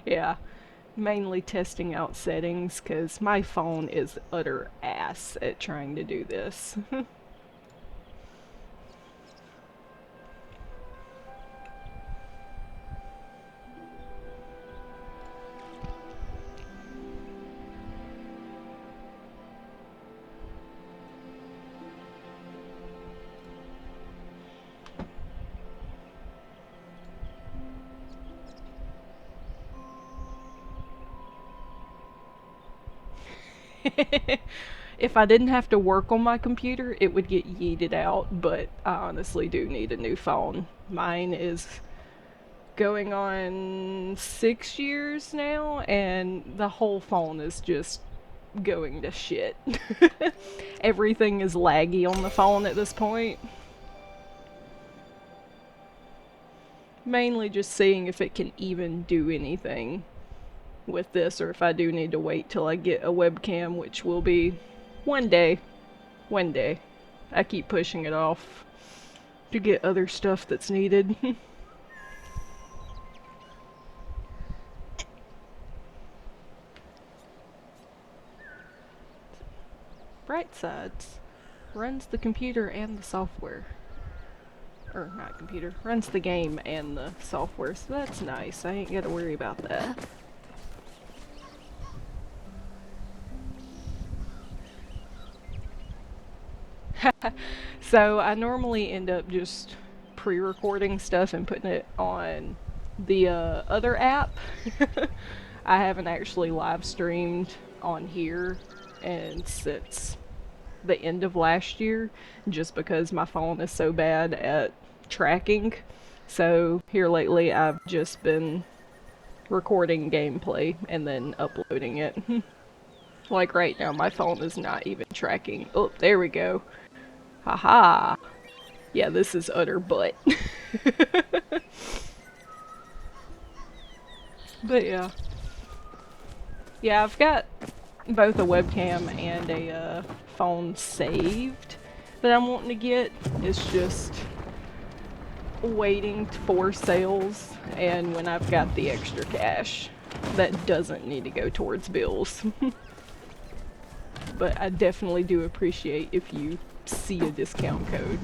Yeah, mainly testing out settings because my phone is utter ass at trying to do this. If I didn't have to work on my computer, it would get yeeted out, but I honestly do need a new phone. Mine is going on 6 years now, and the whole phone is just going to shit. Everything is laggy on the phone at this point. Mainly just seeing if it can even do anything with this, or if I do need to wait till I get a webcam, which will be one day. One day. I keep pushing it off to get other stuff that's needed. Bright sides. Runs the computer and the software. Or not computer. Runs the game and the software, so that's nice. I ain't gotta worry about that. So I normally end up just pre-recording stuff and putting it on the other app. I haven't actually live streamed on here, and since the end of last year, just because my phone is so bad at tracking. So here lately I've just been recording gameplay and then uploading it. Like right now my phone is not even tracking. Oh, there we go. Haha. Yeah, this is utter butt. But yeah. Yeah, I've got both a webcam and a phone saved that I'm wanting to get. It's just waiting for sales, and when I've got the extra cash that doesn't need to go towards bills. But I definitely do appreciate if you see a discount code.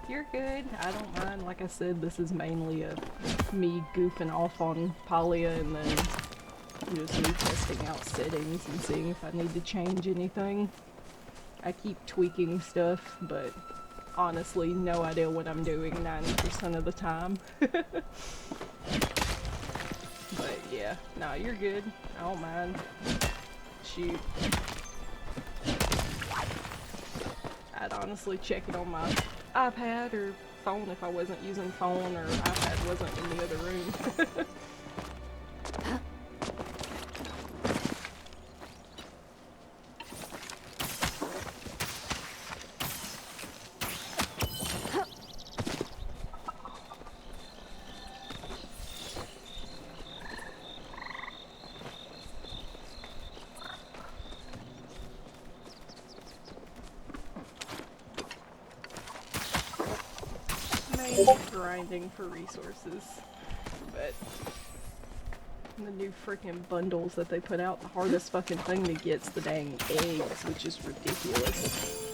You're good. I don't mind. Like I said, this is mainly me goofing off on Palia and then just me testing out settings and seeing if I need to change anything. I keep tweaking stuff, but honestly, no idea what I'm doing 90% of the time. But yeah, nah, you're good. I don't mind. Shoot. I'd honestly check it on my iPad or phone if I wasn't using phone or iPad wasn't in the other room. Grinding for resources, but the new freaking bundles that they put out, the hardest fucking thing to get's the dang eggs, which is ridiculous.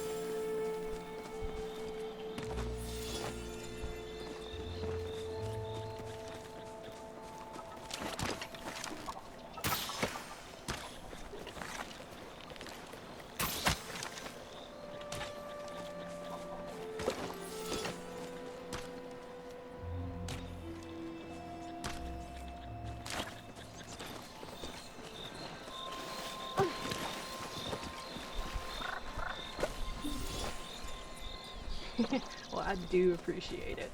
Well, I do appreciate it.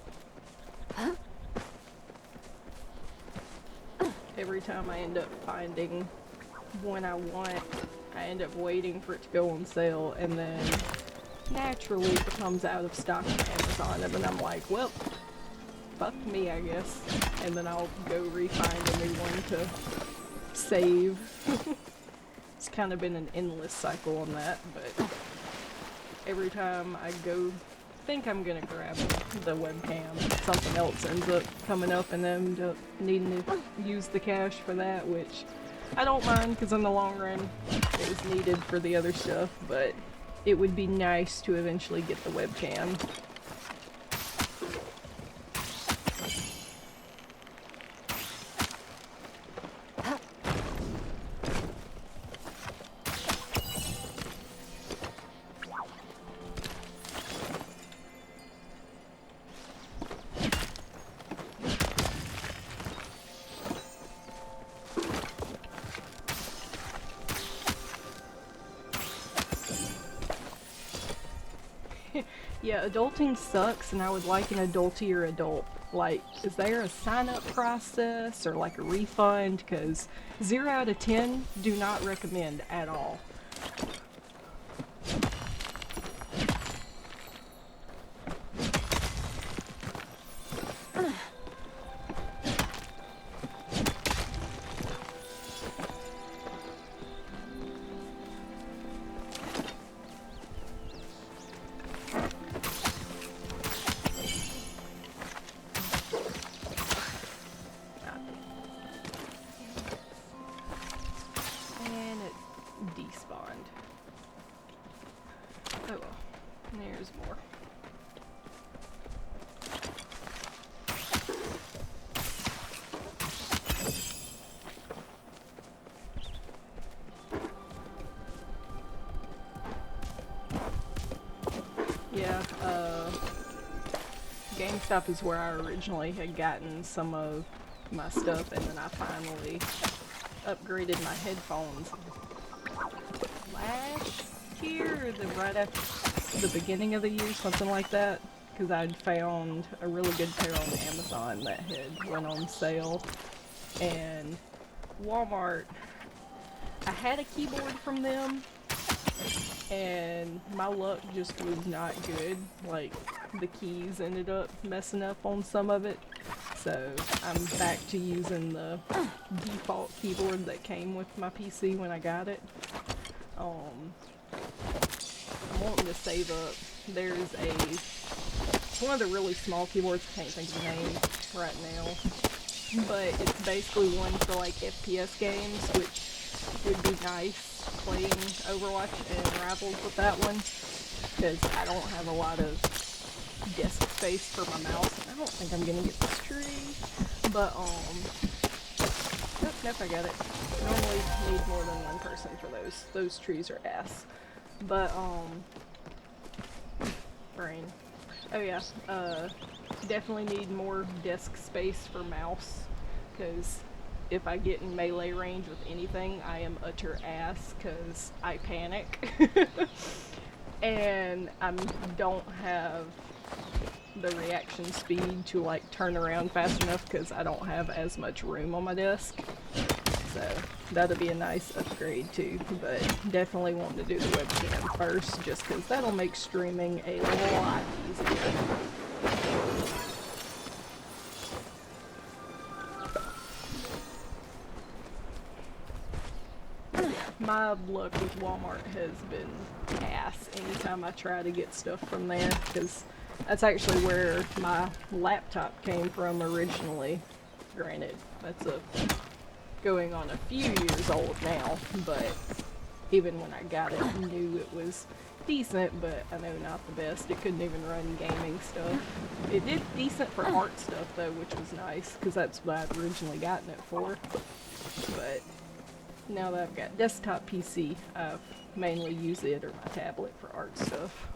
Every time I end up finding one I want, I end up waiting for it to go on sale, and then naturally it becomes out of stock on Amazon, and then I'm like, well, fuck me, I guess. And then I'll go re-find a new one to save. It's kind of been an endless cycle on that, but every time I go think I'm gonna grab the webcam, something else ends up coming up and then end up needing to use the cash for that, which I don't mind because in the long run it was needed for the other stuff, but it would be nice to eventually get the webcam. Yeah, adulting sucks, and I would like an adultier adult. Like, is there a sign-up process or like a refund? Because 0 out of 10 do not recommend at all. Despawned. Oh well, there's more. Yeah, GameStop is where I originally had gotten some of my stuff, and then I finally upgraded my headphones last year, right after the beginning of the year, something like that, because I'd found a really good pair on Amazon that had went on sale, and Walmart, I had a keyboard from them, and my luck just was not good. Like, the keys ended up messing up on some of it, so I'm back to using the default keyboard that came with my PC when I got it. I'm wanting to save up. There's one of the really small keyboards, I can't think of the name right now, but it's basically one for like FPS games, which would be nice playing Overwatch and Rivals with that one, because I don't have a lot of desk space for my mouse. I don't think I'm gonna get this tree, but nope, I got it. Normally need more than one person for those. Those trees are ass. But brain. Oh yeah, definitely need more desk space for mouse, because if I get in melee range with anything, I am utter ass, because I panic. And I don't have the reaction speed to like turn around fast enough, because I don't have as much room on my desk. So that'll be a nice upgrade too, but definitely want to do the webcam first, just because that'll make streaming a lot easier. My luck with Walmart has been ass anytime I try to get stuff from there, because that's actually where my laptop came from originally. Granted, that's going on a few years old now, but even when I got it, I knew it was decent, but I know not the best. It couldn't even run gaming stuff. It did decent for art stuff though, which was nice, because that's what I'd originally gotten it for. But now that I've got desktop PC, I've mainly used it or my tablet for art stuff.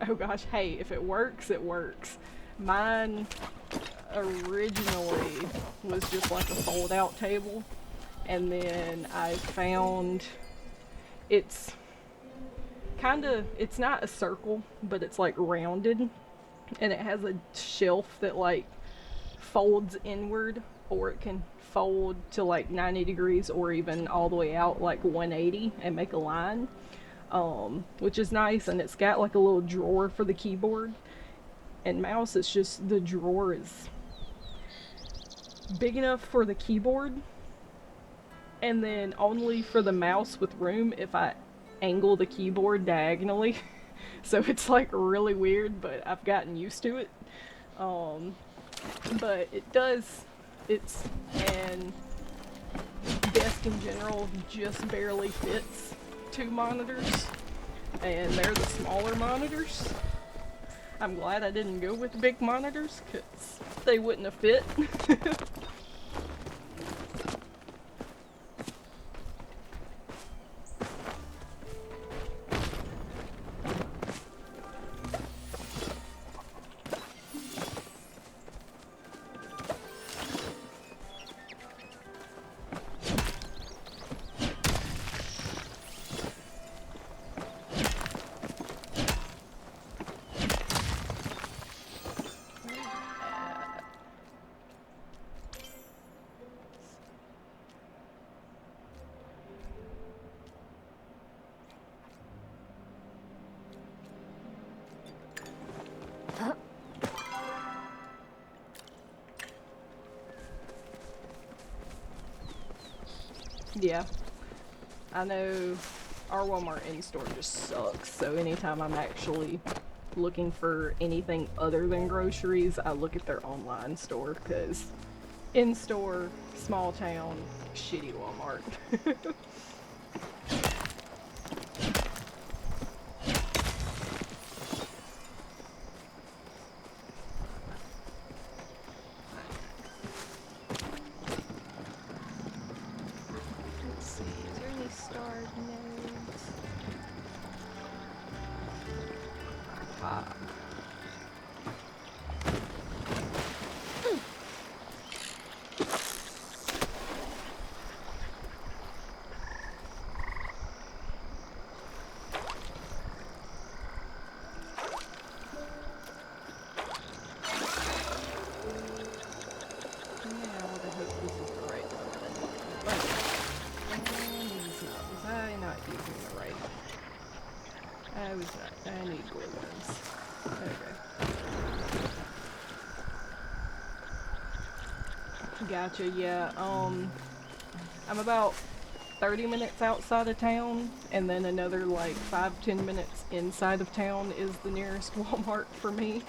Oh gosh, hey, if it works, it works. Mine originally was just like a fold-out table, and then I found it's not a circle, but it's like rounded, and it has a shelf that like folds inward, or it can fold to like 90 degrees or even all the way out like 180 and make a line, which is nice. And it's got like a little drawer for the keyboard and mouse. It's just the drawer is big enough for the keyboard, and then only for the mouse with room if I angle the keyboard diagonally. So it's like really weird, but I've gotten used to it. But and desk in general just barely fits 2 monitors, and they're the smaller monitors. I'm glad I didn't go with big monitors, because they wouldn't have fit. Yeah, I know our Walmart in-store just sucks, so anytime I'm actually looking for anything other than groceries, I look at their online store, because in-store, small town, shitty Walmart. I need glue guns. Okay. Gotcha, yeah. I'm about 30 minutes outside of town, and then another like 5-10 minutes inside of town is the nearest Walmart for me.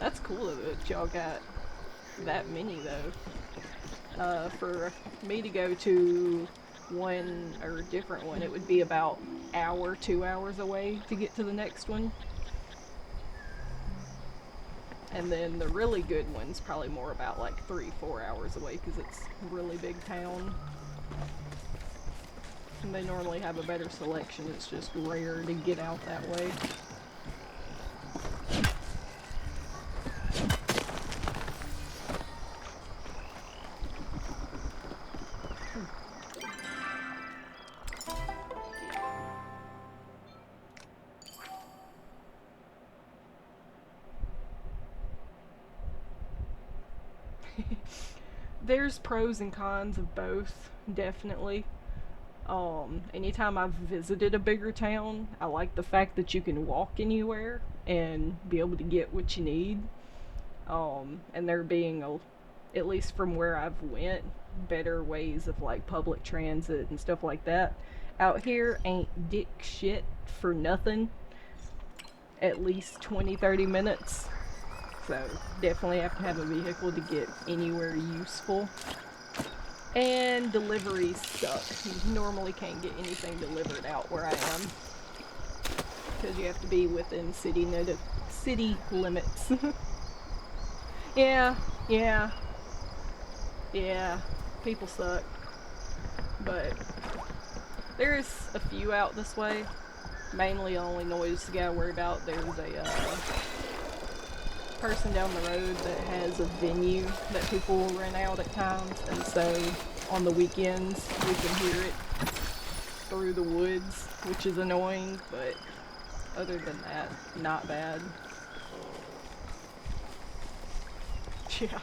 That's cool that y'all got that many though. For me to go to one or a different one, it would be about hour, 2 hours away to get to the next one. And then the really good one's probably more about like 3-4 hours away because it's a really big town. And they normally have a better selection, it's just rare to get out that way. There's pros and cons of both, definitely. Anytime I've visited a bigger town, I like the fact that you can walk anywhere and be able to get what you need. And there being at least from where I've went, better ways of like public transit and stuff like that. Out here ain't dick shit for nothing. At least 20-30 minutes. So definitely have to have a vehicle to get anywhere useful. And deliveries suck. You normally can't get anything delivered out where I am. Because you have to be within city limits. Yeah. People suck. But there's a few out this way. Mainly only noise you gotta worry about. There's a person down the road that has a venue that people will rent out at times, and so on the weekends we can hear it through the woods, which is annoying, but other than that, not bad. Yeah.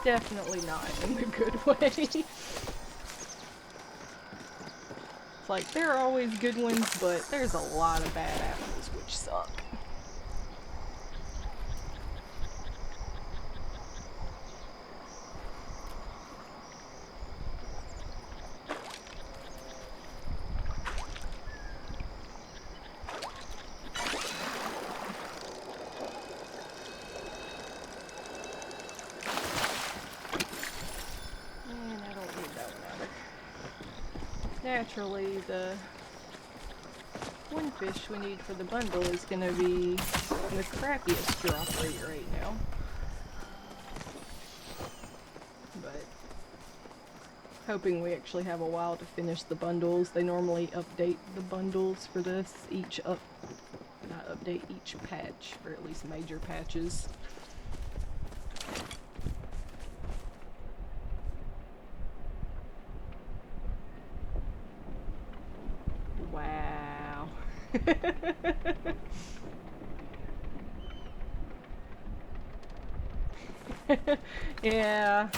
Definitely not in the good way. It's like, there are always good ones, but there's a lot of bad apples which suck. Naturally, the one fish we need for the bundle is going to be the crappiest drop rate right now. But hoping we actually have a while to finish the bundles. They normally update the bundles for this not update each patch, or at least major patches. Wow. Yeah,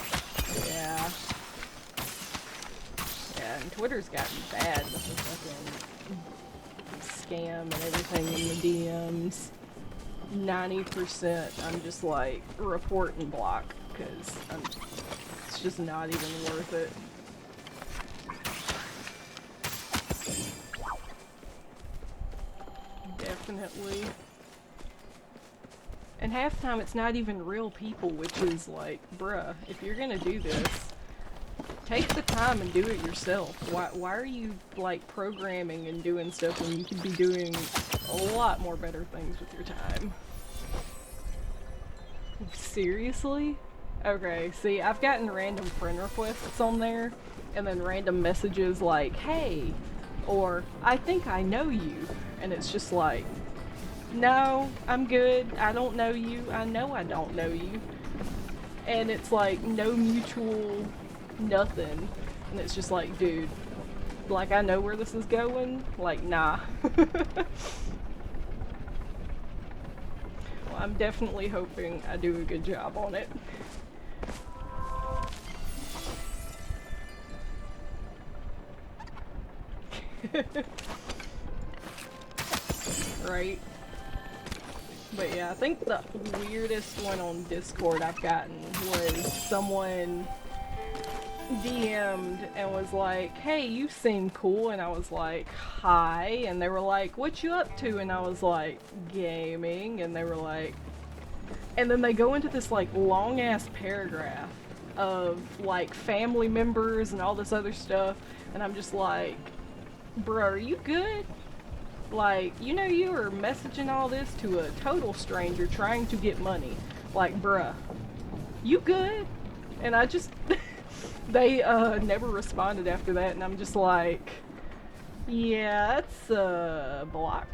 and Twitter's gotten bad with the fucking scam and everything in the DMs. 90% I'm just like, report and block, because it's just not even worth it. Definitely. And half the time it's not even real people, which is like, bruh, if you're gonna do this, take the time and do it yourself. Why are you like programming and doing stuff when you could be doing a lot more better things with your time? Seriously? Okay, see, I've gotten random friend requests on there, and then random messages like, hey, or I think I know you, and it's just like, no, I'm good, I don't know you, I know I don't know you. And it's like, no mutual nothing. And it's just like, dude, like, I know where this is going, like, nah. Well, I'm definitely hoping I do a good job on it. Right? But yeah, I think the weirdest one on Discord I've gotten was someone DM'd and was like, hey, you seem cool, and I was like, hi, and they were like, what you up to? And I was like, gaming, and they were like, and then they go into this like long ass paragraph of like family members and all this other stuff, and I'm just like, bro, are you good? Like, you know, you are messaging all this to a total stranger trying to get money. Like, bruh, you good? And I just, they never responded after that, and I'm just like, yeah, that's a block.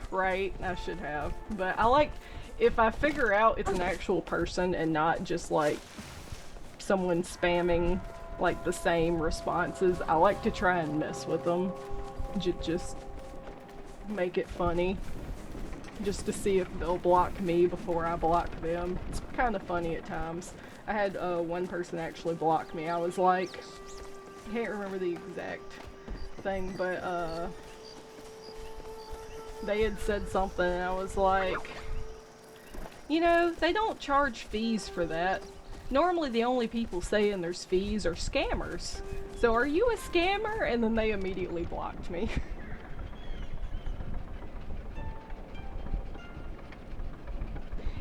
Right, I should have. But I like, if I figure out it's an actual person and not just like someone spamming like the same responses, I like to try and mess with them. Just make it funny. Just to see if they'll block me before I block them. It's kind of funny at times. I had one person actually block me. I was like, I can't remember the exact thing, but they had said something and I was like, you know, they don't charge fees for that. Normally the only people saying there's fees are scammers. So are you a scammer? And then they immediately blocked me.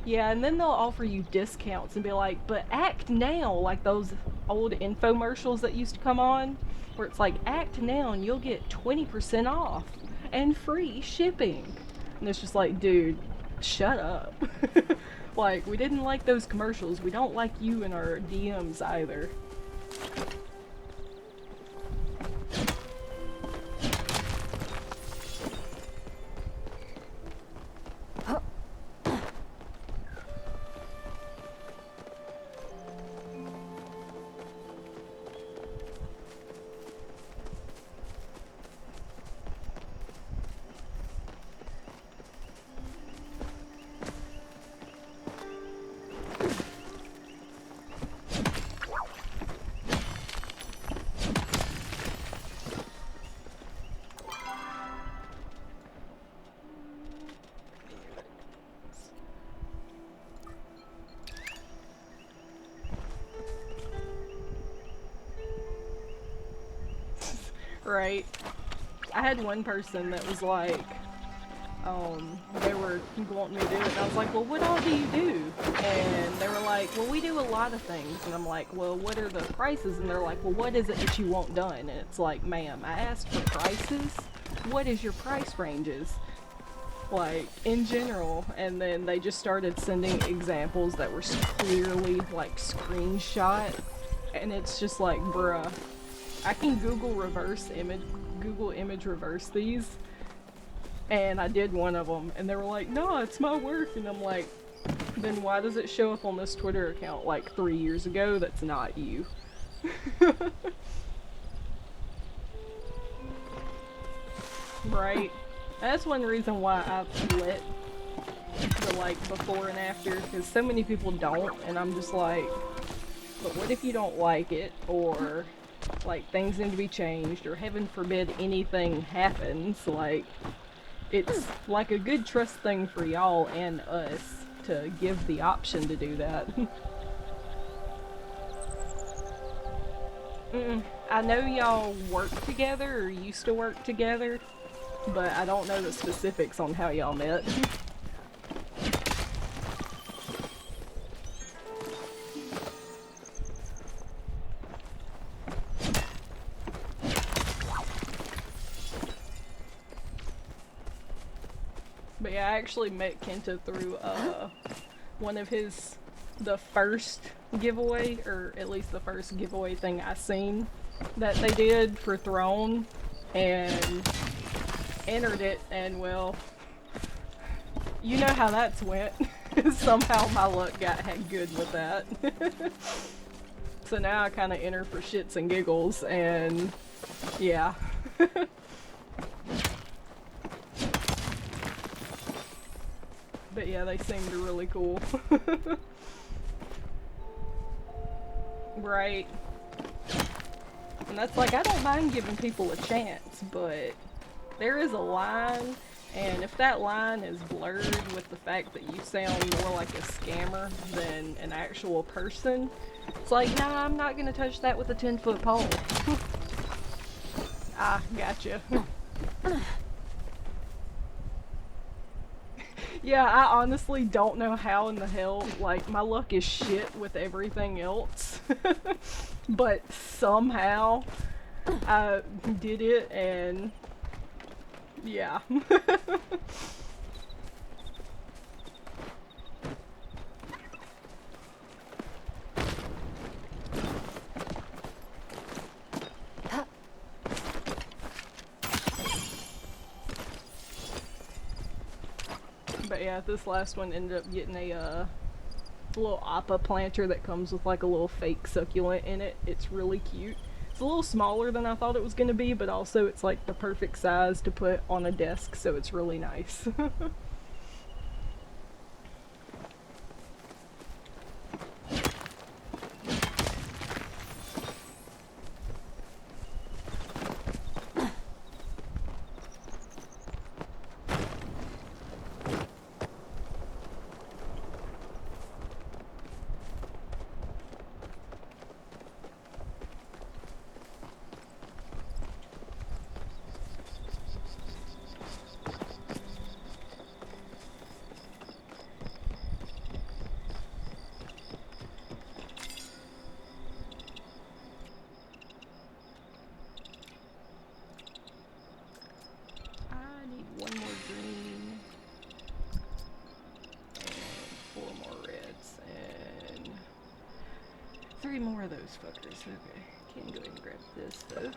Yeah, and then they'll offer you discounts and be like, but act now, like those old infomercials that used to come on, where it's like, act now and you'll get 20% off and free shipping. And it's just like, dude, shut up. Like, we didn't like those commercials. We don't like you in our DMs either. Right. I had one person that was like, they were wanting me to do it, and I was like, well, what all do you do? And they were like, well, we do a lot of things. And I'm like, well, what are the prices? And they're like, well, what is it that you want done? And it's like, ma'am, I asked for prices. What is your price ranges? Like, in general. And then they just started sending examples that were clearly, like, screenshot. And it's just like, bruh. I can Google image reverse these, and I did one of them, and they were like, no, it's my work, and I'm like, then why does it show up on this Twitter account like 3 years ago that's not you? Right? That's one reason why I split the like before and after, because so many people don't, and I'm just like, but what if you don't like it, or like things need to be changed, or heaven forbid anything happens? Like, it's like a good trust thing for y'all and us to give the option to do that. I know y'all work together or used to work together, but I don't know the specifics on how y'all met. But yeah, I actually met Kenta through one of the first giveaway, or at least the first giveaway thing I seen that they did for Throne, and entered it, and well, you know how that's went. Somehow my luck got good with that. So now I kind of enter for shits and giggles, and yeah. But yeah, they seemed really cool. Right. And that's like, I don't mind giving people a chance, but there is a line, and if that line is blurred with the fact that you sound more like a scammer than an actual person, It's like, nah, I'm not gonna touch that with a 10-foot pole. Ah, gotcha. Yeah, I honestly don't know how in the hell, like, my luck is shit with everything else. But somehow, I did it, and yeah. But yeah, this last one ended up getting a little appa planter that comes with like a little fake succulent in it. It's really cute. It's a little smaller than I thought it was going to be, but also it's like the perfect size to put on a desk, so it's really nice. I need one more green and 4 more reds and 3 more of those fuckers. Okay, can go ahead and grab this though.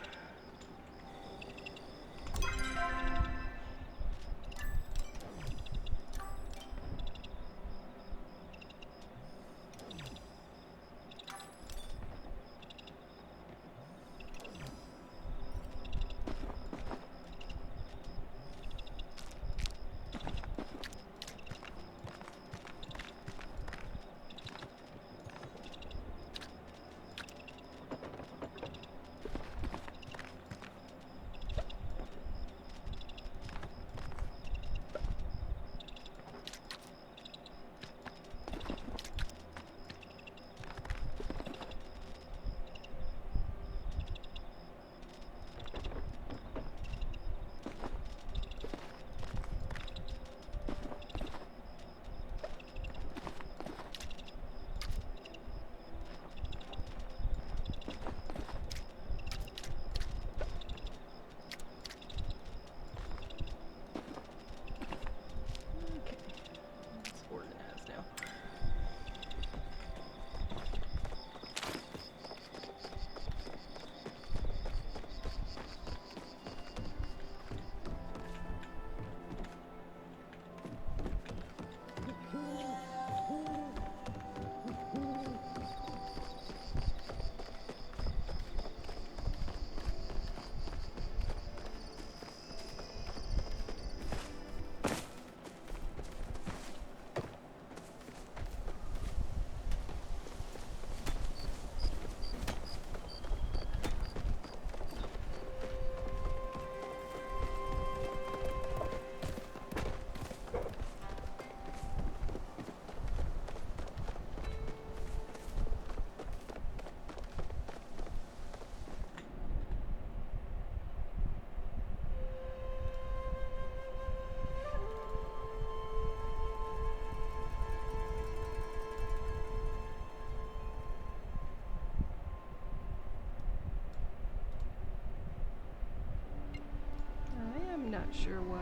I'm not sure why.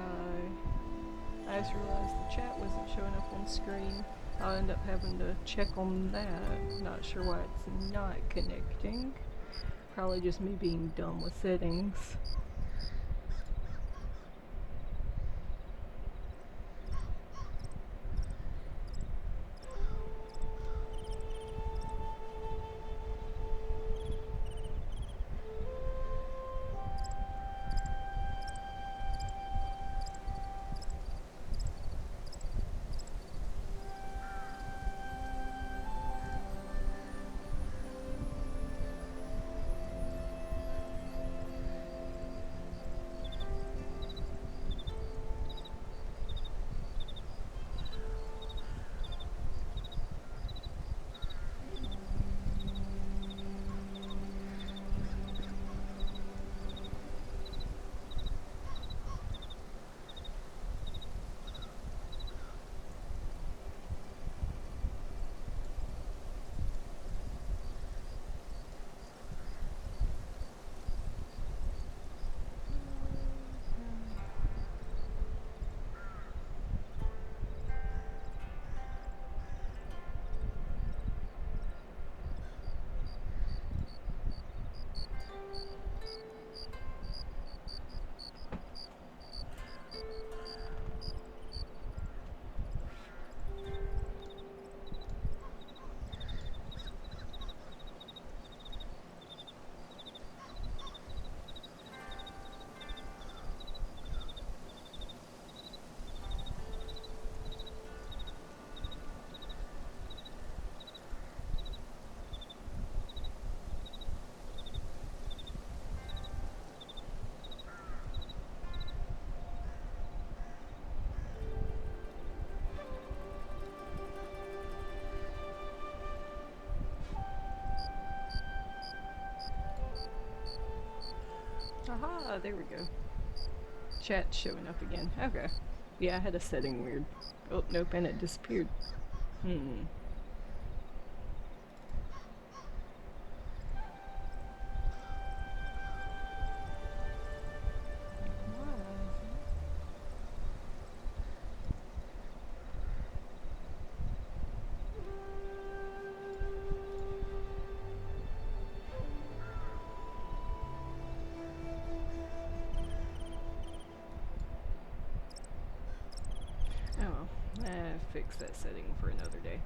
I just realized the chat wasn't showing up on screen. I'll end up having to check on that. Not sure why it's not connecting. Probably just me being dumb with settings. Aha, there we go. Chat's showing up again. Okay. Yeah, I had a setting weird. Oh, nope, and it disappeared. Hmm. Oh, fix that setting for another day.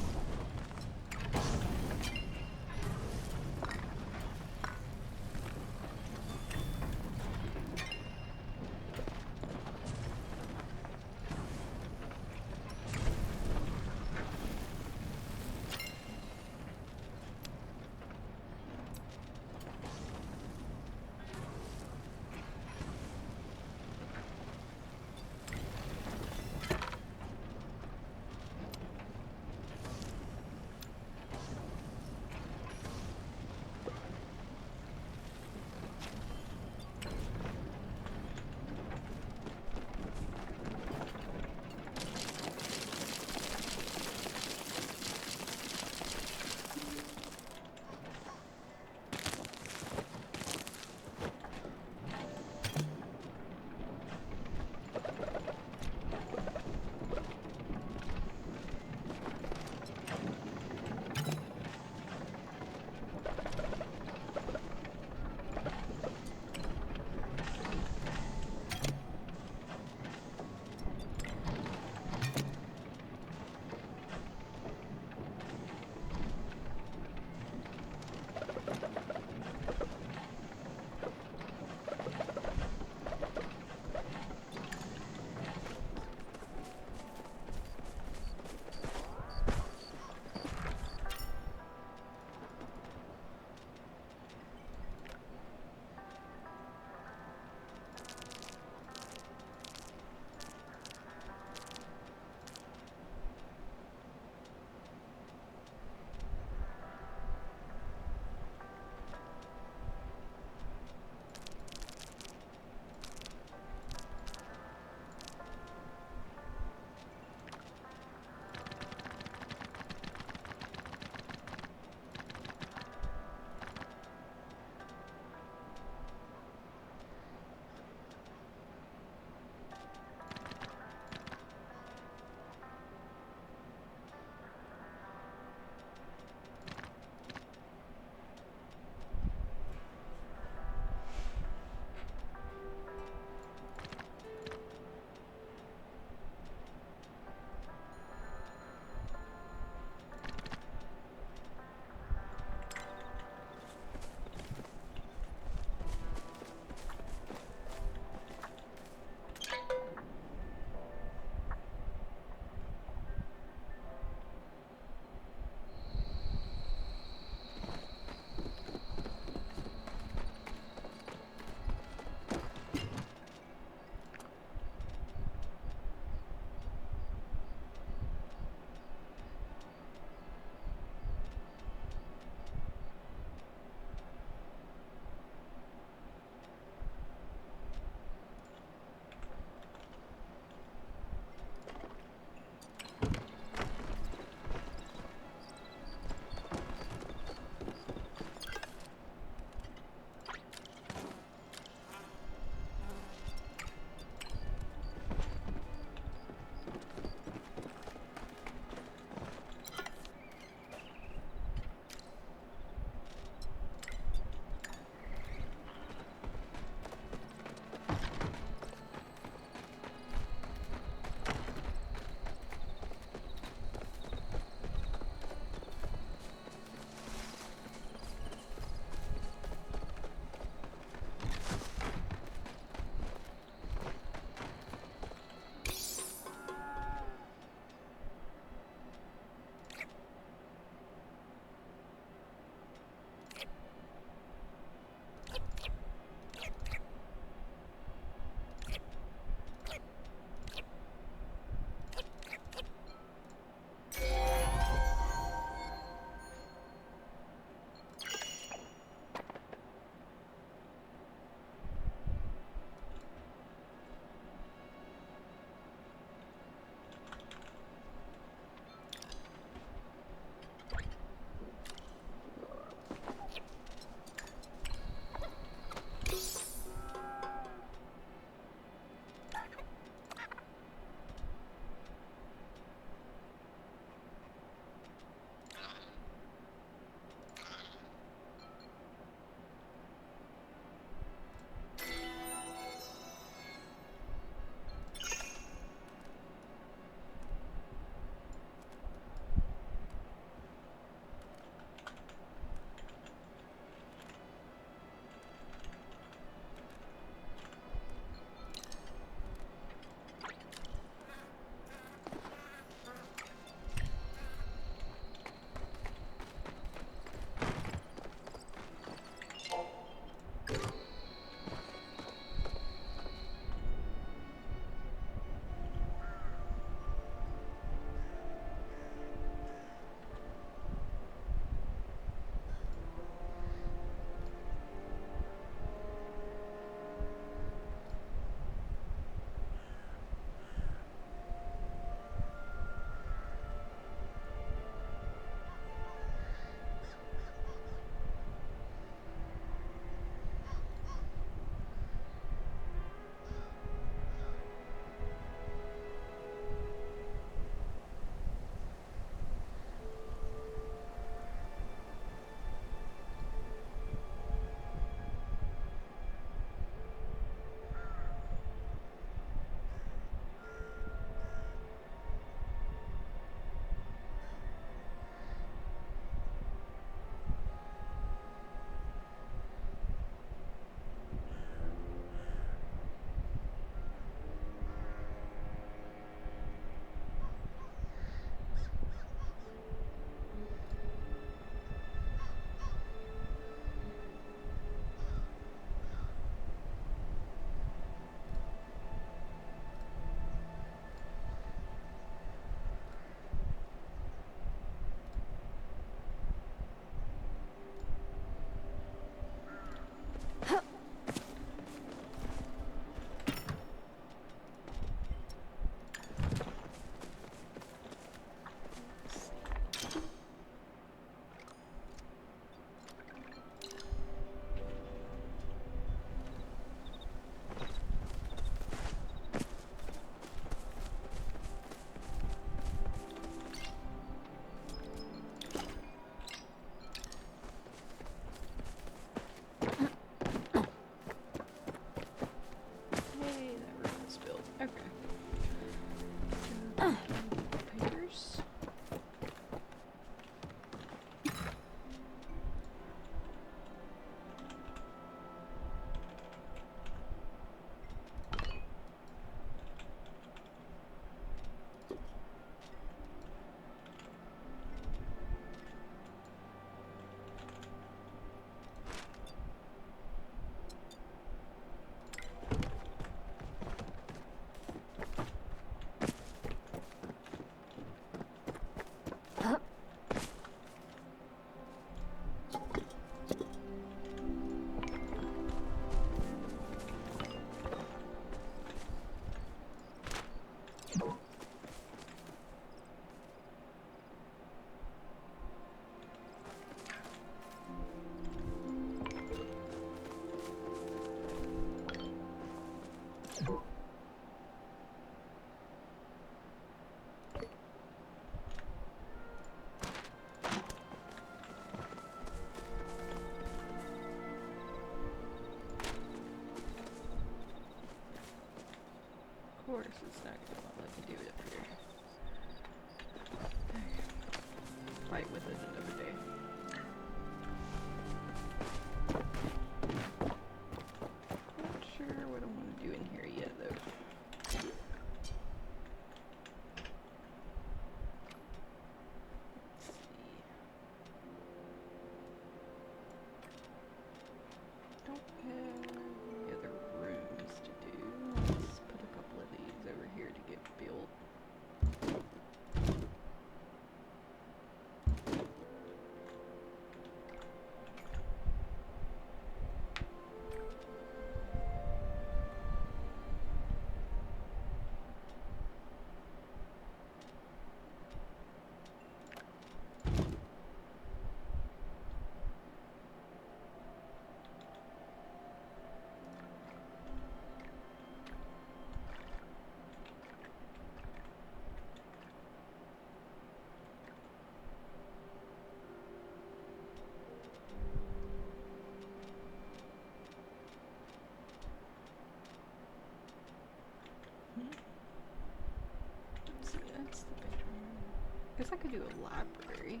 could do a library.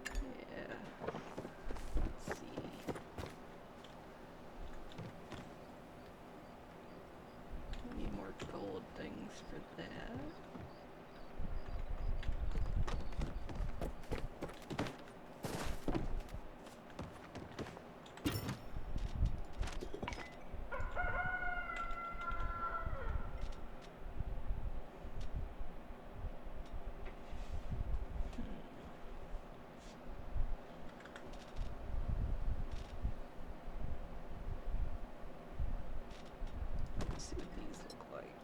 Yeah. Let's see. We need more gold things for that. Let's see what these look like.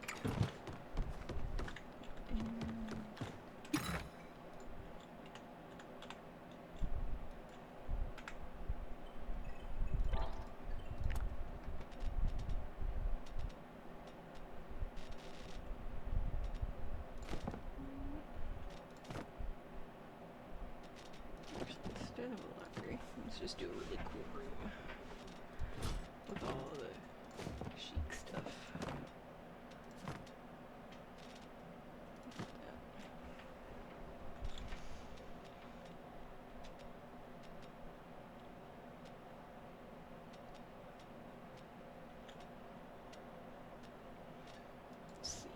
Instead of a library, let's just do a really cool room with all the chic stuff. Let's see.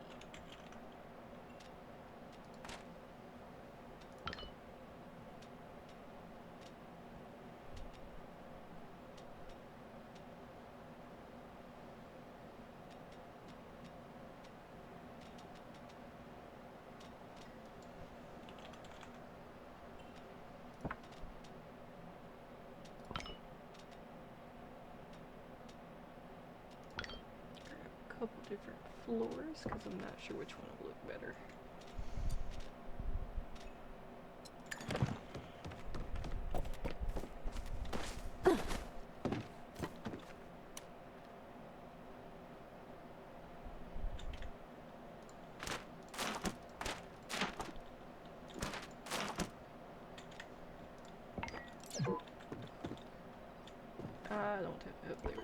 Couple different floors because I'm not sure which one will look better. I don't have, oh, there we go.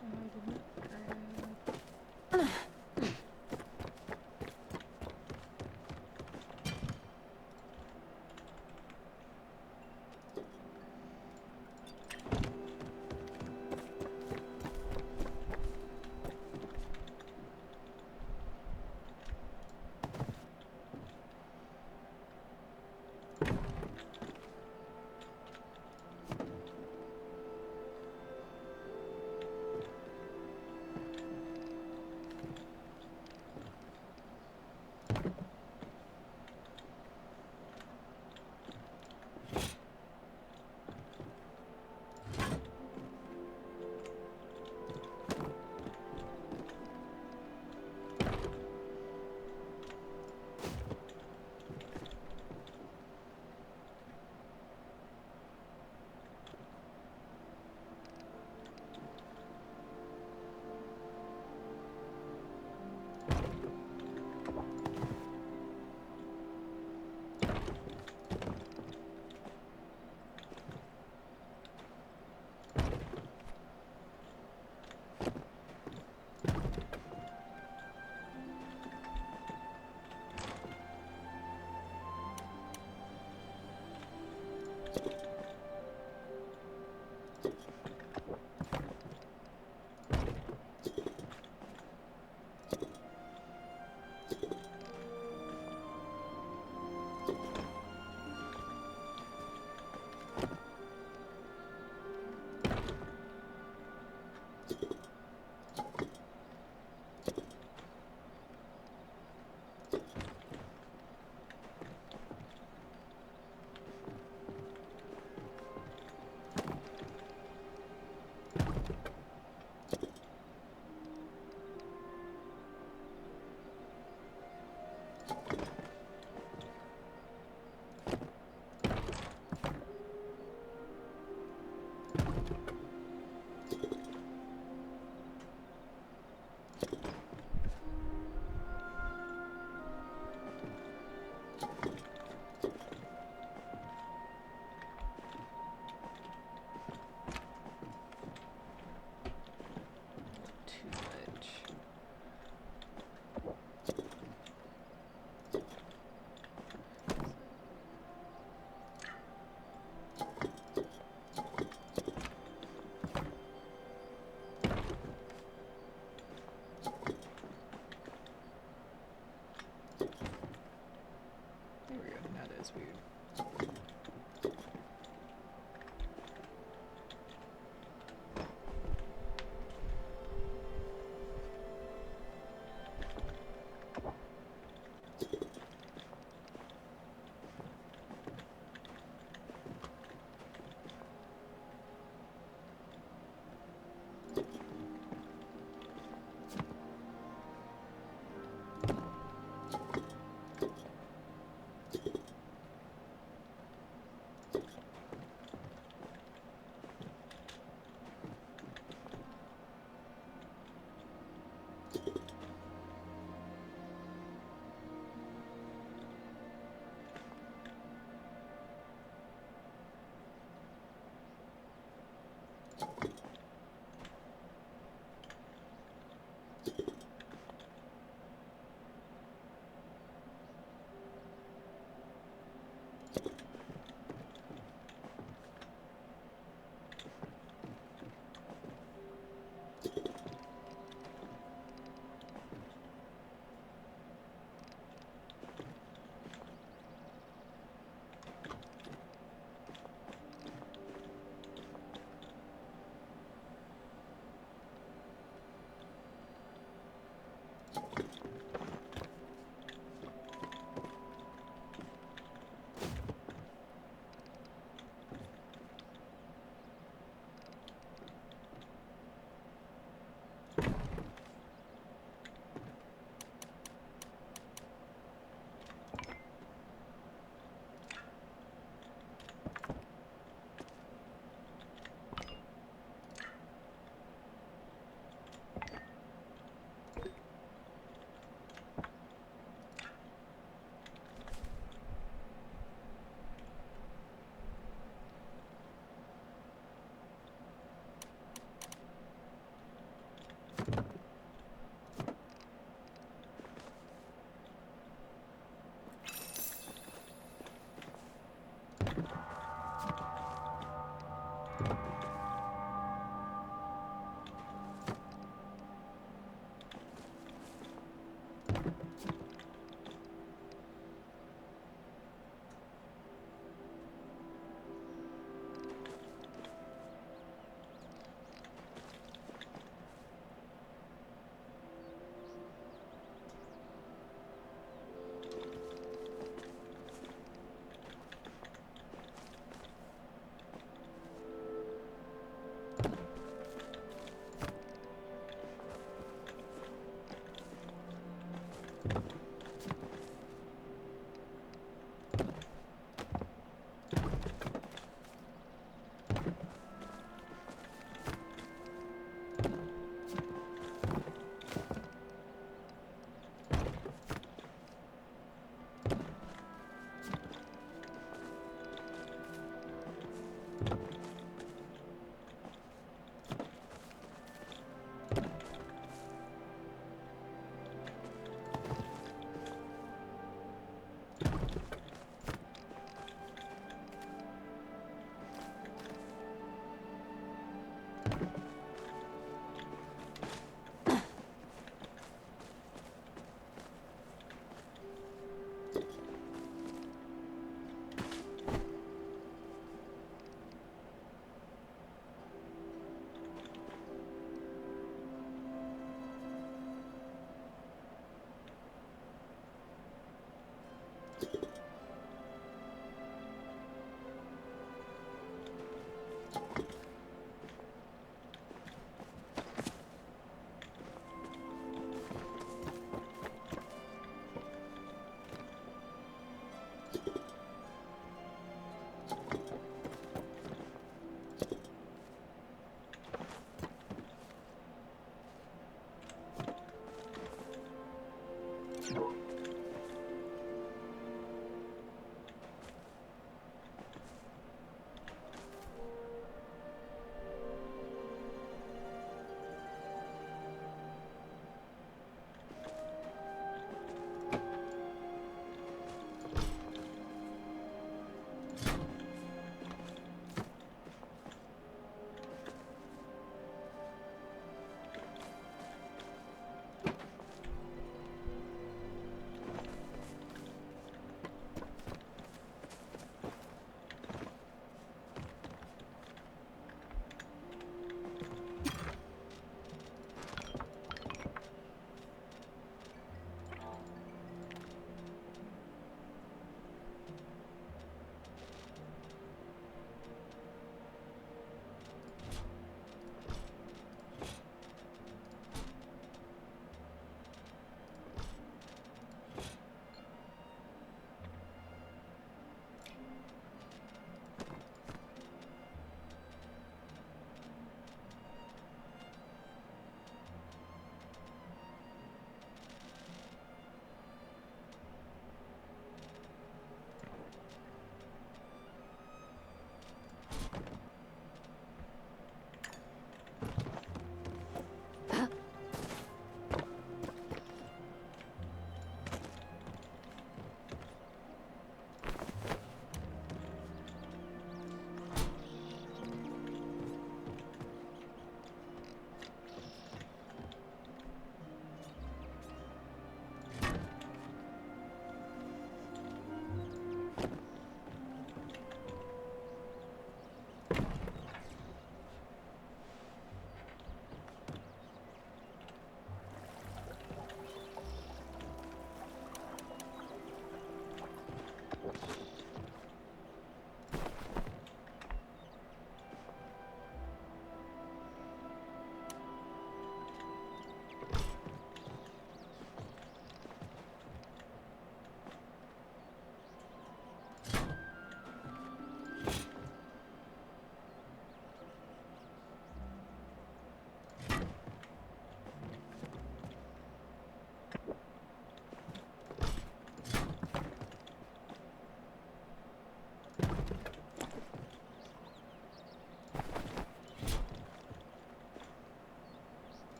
I did not grab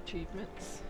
achievements.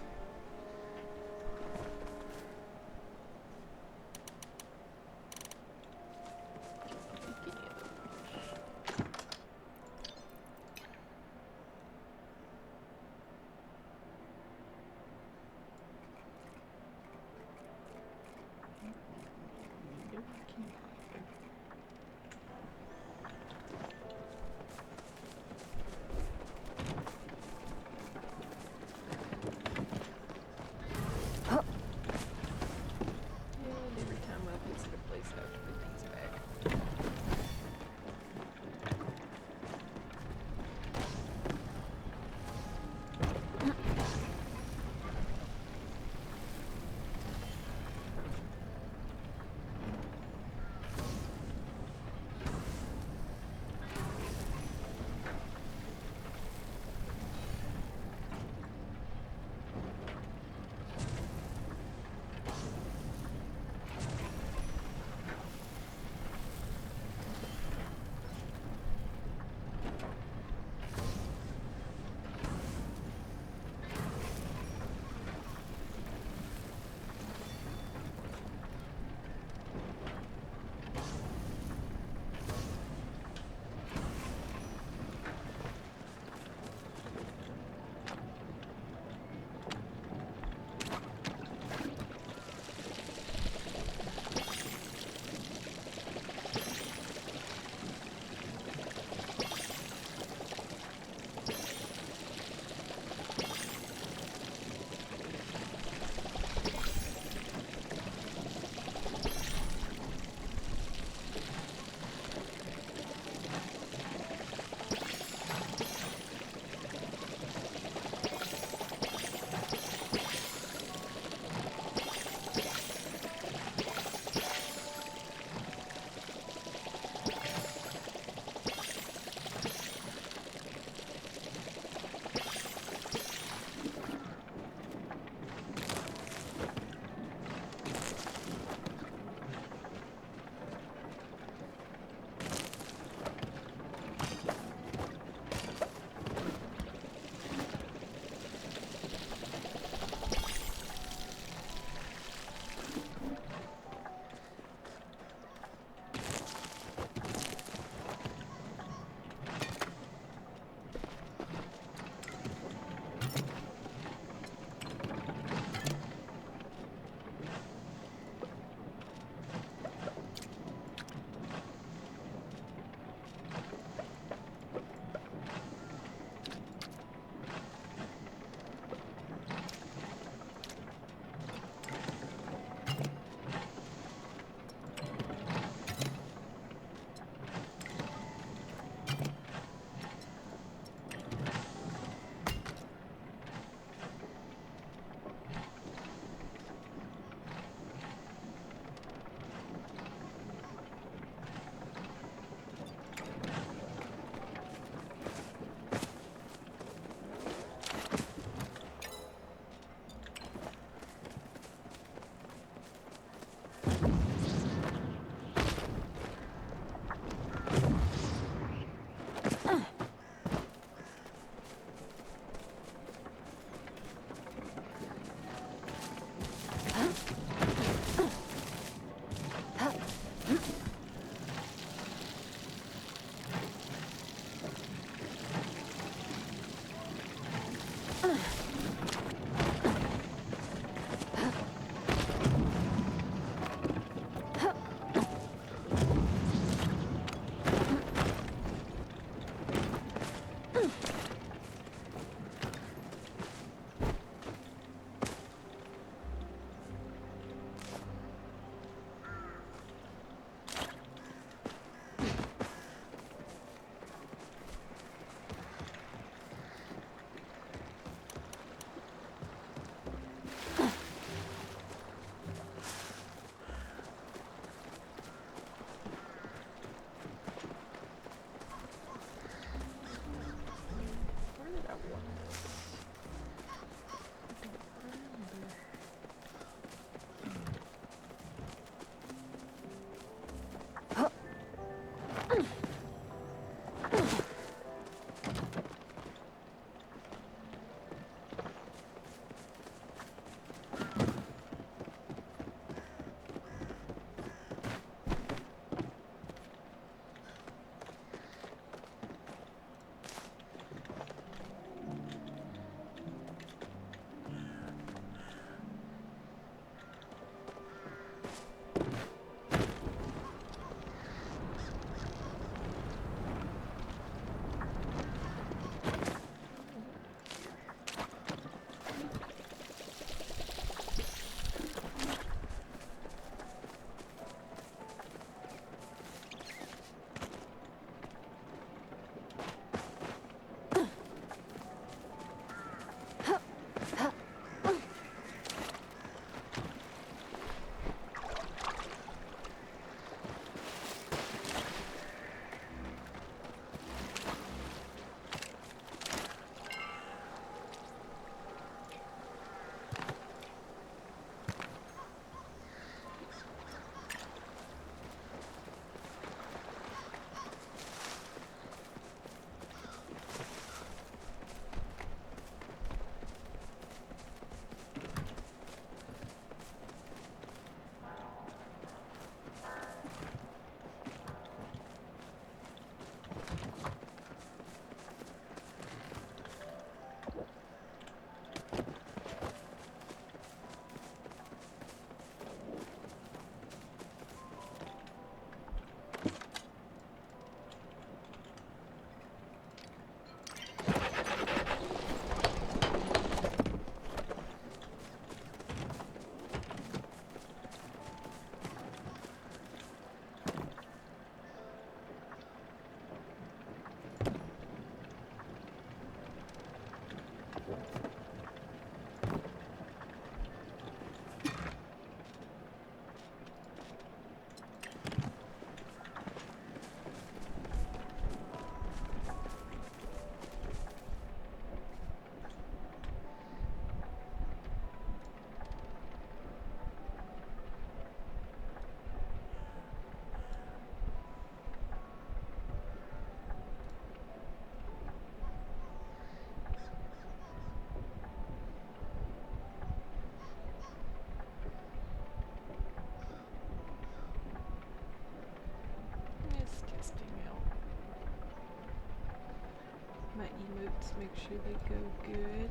Let's make sure they go good.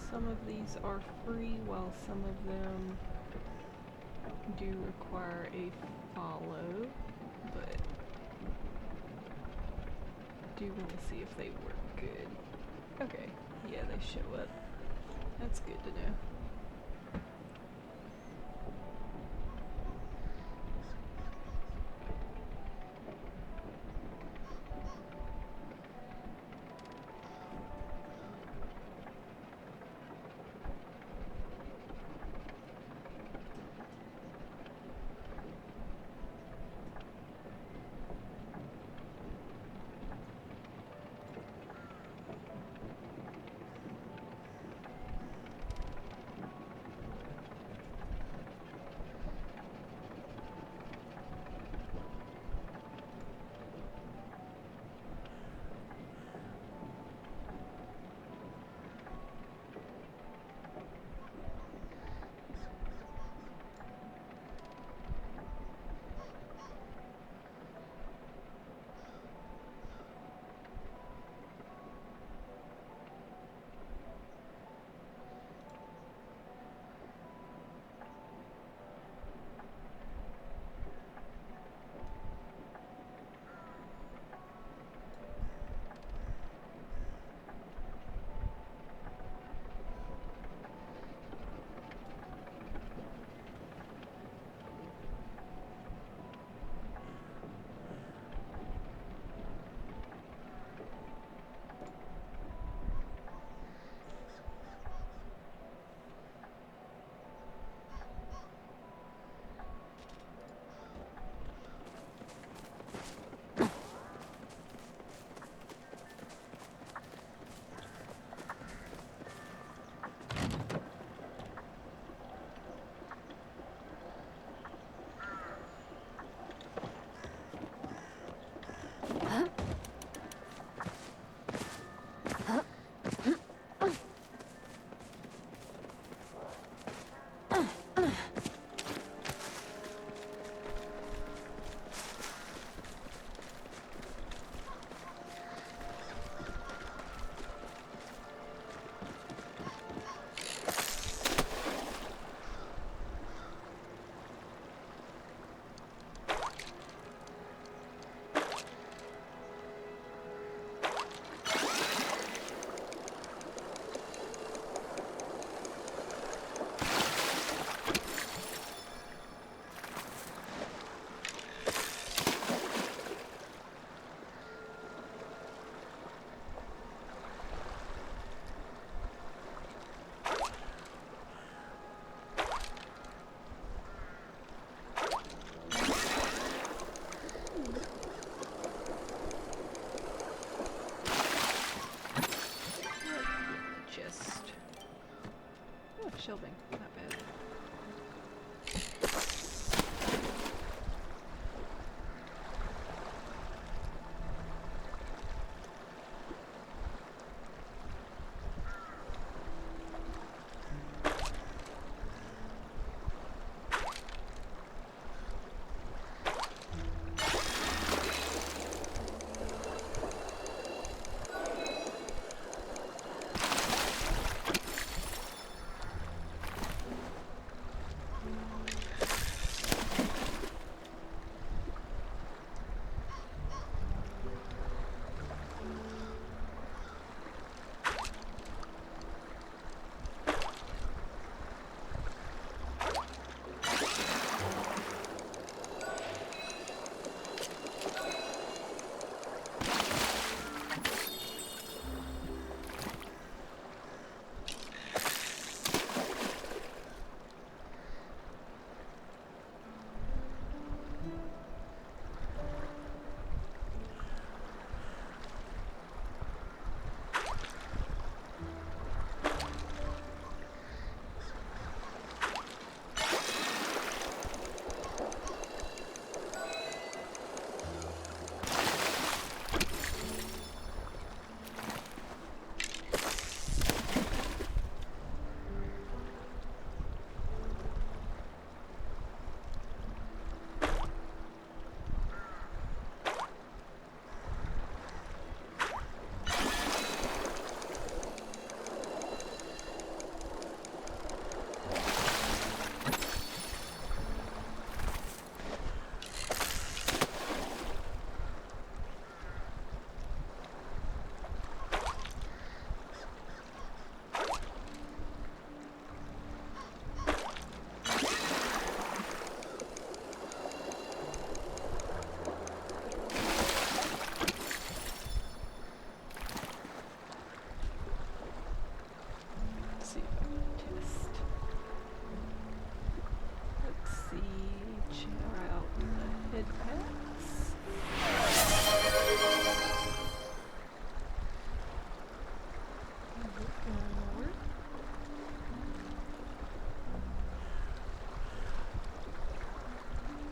Some of these are free, while some of them do require a follow, but do want to see if they work good. Okay, yeah, they show up. That's good to know. Shelving, not bad.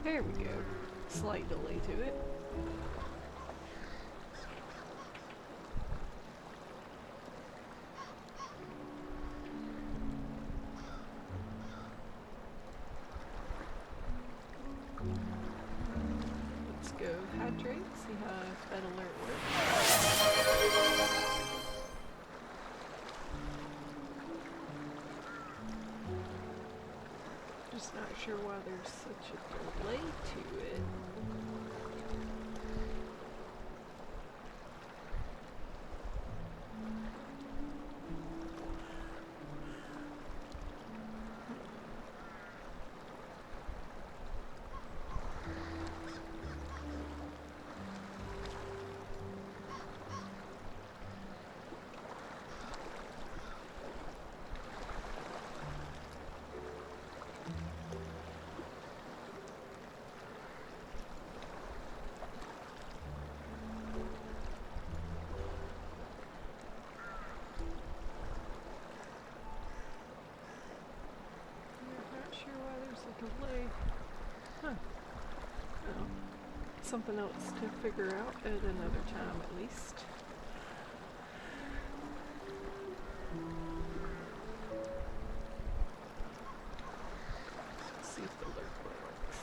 There we go. Slight delay to it. Let's go hydrate, see how that alert works. Just not sure why there's such a delay to it. Delay. Huh. Well, something else to figure out at another time at least. Let's see if the alert works.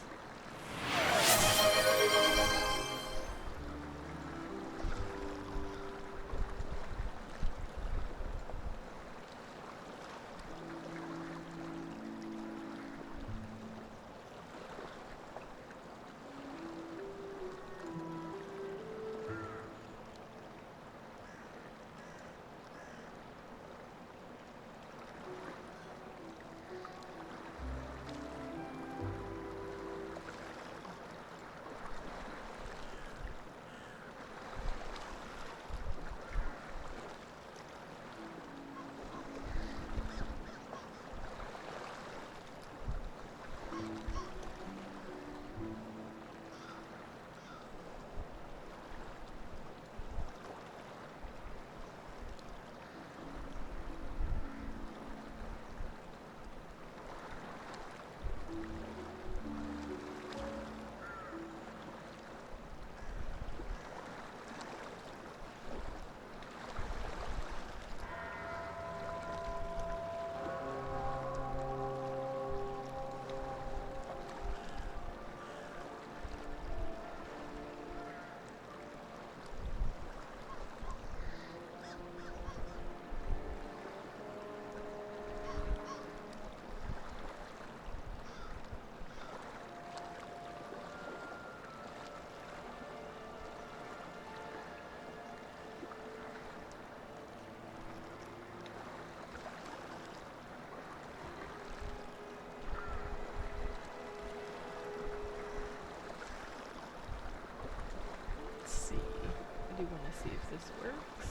I do want to see if this works.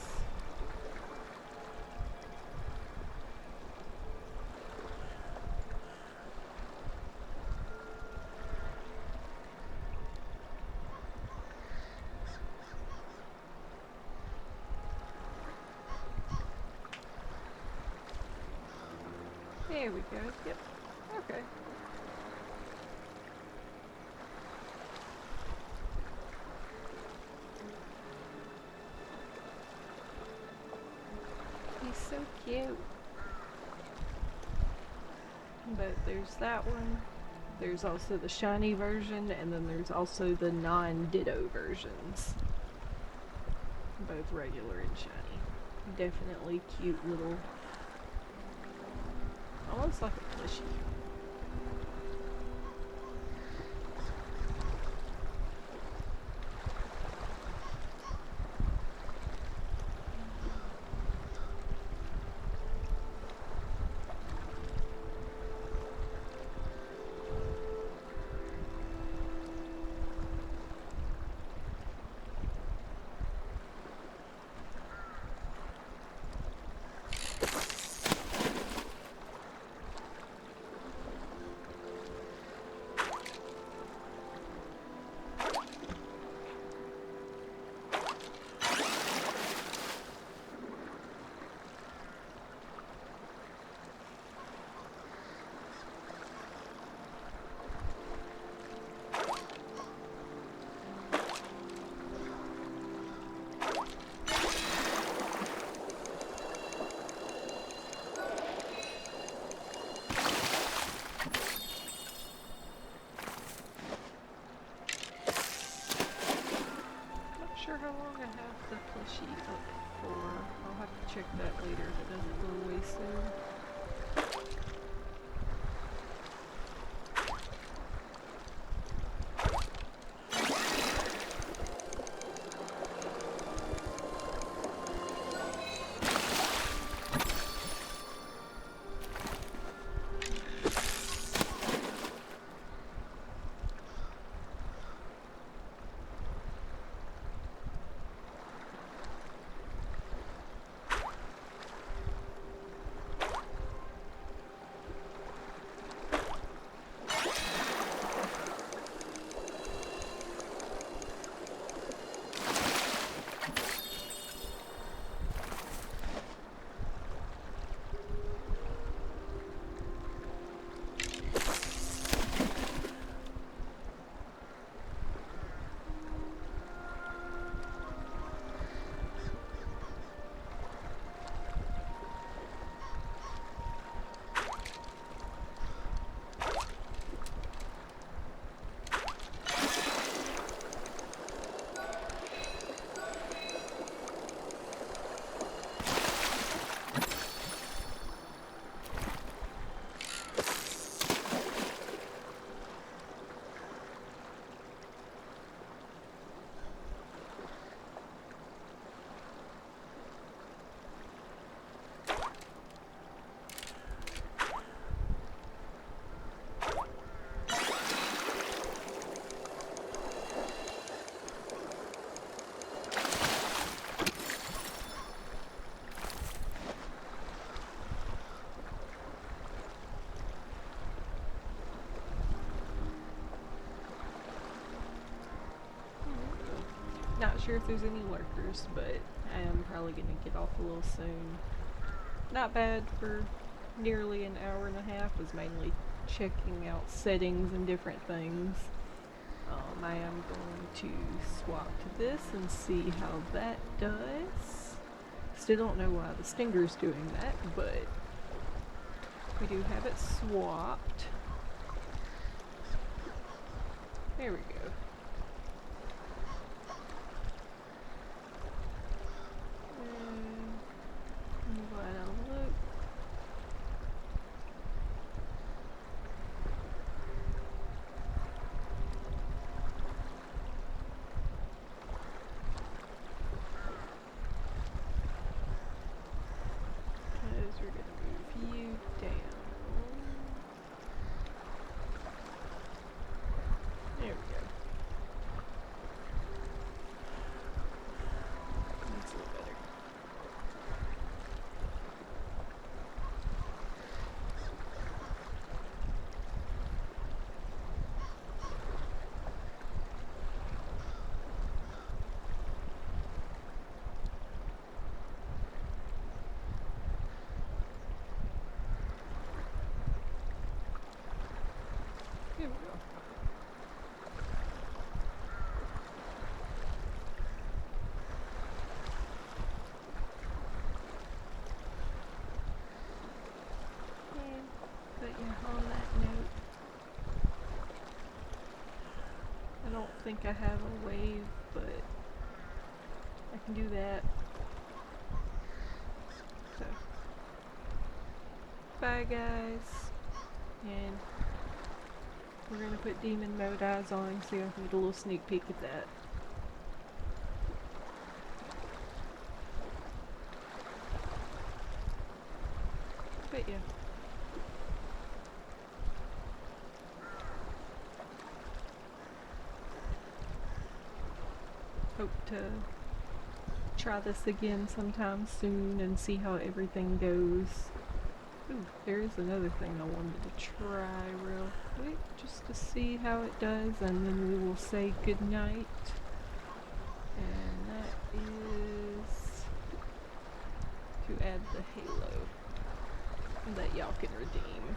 There we go. Yep. Okay. He's so cute. But there's that one. There's also the shiny version, and then there's also the non-ditto versions. Both regular and shiny. Definitely cute little... almost like a plushie. check that later if it doesn't go away soon. Not sure if there's any lurkers, but I am probably gonna get off a little soon. Not bad for nearly an hour and a half. Was mainly checking out settings and different things. I am going to swap to this and see how that does. Still don't know why the stinger's doing that, but we do have it swapped. There we go. Here we go. But yeah, on that note, I don't think I have a wave, but I can do that. So, bye guys, and we're gonna put demon mode eyes on so you can get a little sneak peek at that. But yeah. Hope to try this again sometime soon and see how everything goes. Ooh, there is another thing I wanted to try real quick just to see how it does, and then we will say goodnight. And that is to add the halo that y'all can redeem.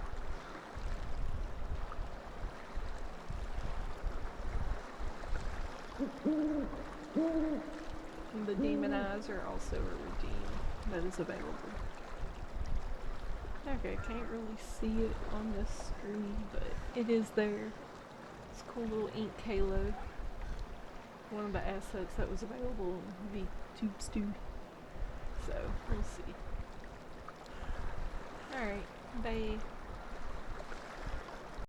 And the demon eyes are also a redeem that is available. Okay, can't really see it on this screen, but it is there. It's a cool little ink halo. One of the assets that was available in the Tube Stew. So, we'll see. Alright, bye.